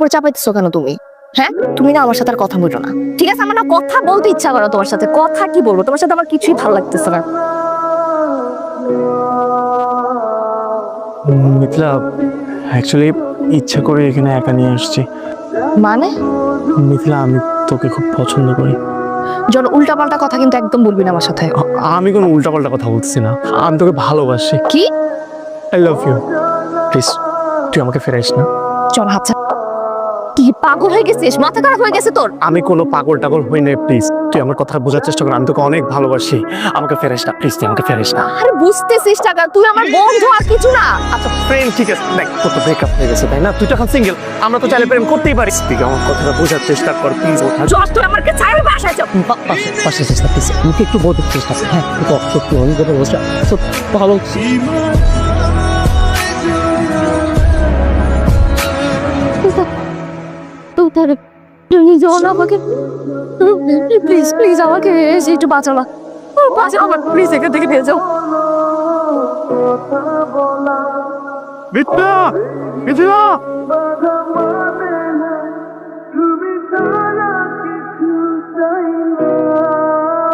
উপর চাপাইতেছো কেন তুমি? হ্যাঁ, তুমি না আমার সাথে আর কথা বলো না, ঠিক আছে? আমার না কথা বলতে ইচ্ছা করো তোমার সাথে। কথা কি বলবো তোমার সাথে, আমার কিছুই ভালো লাগতেছে না। মিথিলা, অ্যাকচুয়ালি ইচ্ছা করে এখানে একা নিয়ে আসছি। মানে? মিথিলা, আমি তোকে খুব পছন্দ করি। জন উল্টাপাল্টা কথা কিন্তু একদম বলবি না আমার সাথে। আমি কোনো উল্টাপাল্টা কথা বলতেছি না, আমি তোকে ভালোবাসি। কি? I love you. প্লিজ তুই আমাকে ফেরাইস না। চল হাত ছাড়। কি পাগল হয়ে গেছিস? মাথা খারাপ হয়ে গেছে তোর? আমি কোনো পাগল টাগল হই না, প্লিজ তুই আমার কথা বোঝার চেষ্টা কর। আমি তোকে অনেক ভালোবাসি, আমাকে ফেরাইস না প্লিজ, তুই আমাকে ফেরাইস না। আরে বুঝতেছিস টাকা, তুই আমার বন্ধু আর কিছু না। আচ্ছা ফ্রেন্ড, ঠিক আছে, দেখ তোর তো ব্রেকআপ হয়ে গেছে তাই না? তুই তো এখন সিঙ্গেল, আমরা তো চাইলে প্রেম করতেই পারি। তুই আমার কথাটা বোঝার চেষ্টা কর প্লিজ। জশ, তুই আমাকে ছাড়বি, বাসায় যাও। পাশে চেষ্টা প্লিজ, আমাকে একটু বোঝার চেষ্টা কর। হ্যাঁ তো সত্যি অনেক কথা বলছি, সত্যি ভালো। তুমি জন আমাকে প্লিজ প্লিজ আমাকে এসে একটু বাঁচাবা, বাঁচাও আমার প্লিজ, এখান থেকে নিয়ে যাও। মিথিলা, মিথিলা,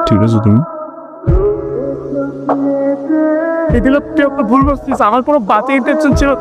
ঠিক আছে তুমি? মিথিলা, তুই একটা ভুল বলছিস, আমার কোনো বাজে ইন্টেনশন ছিল।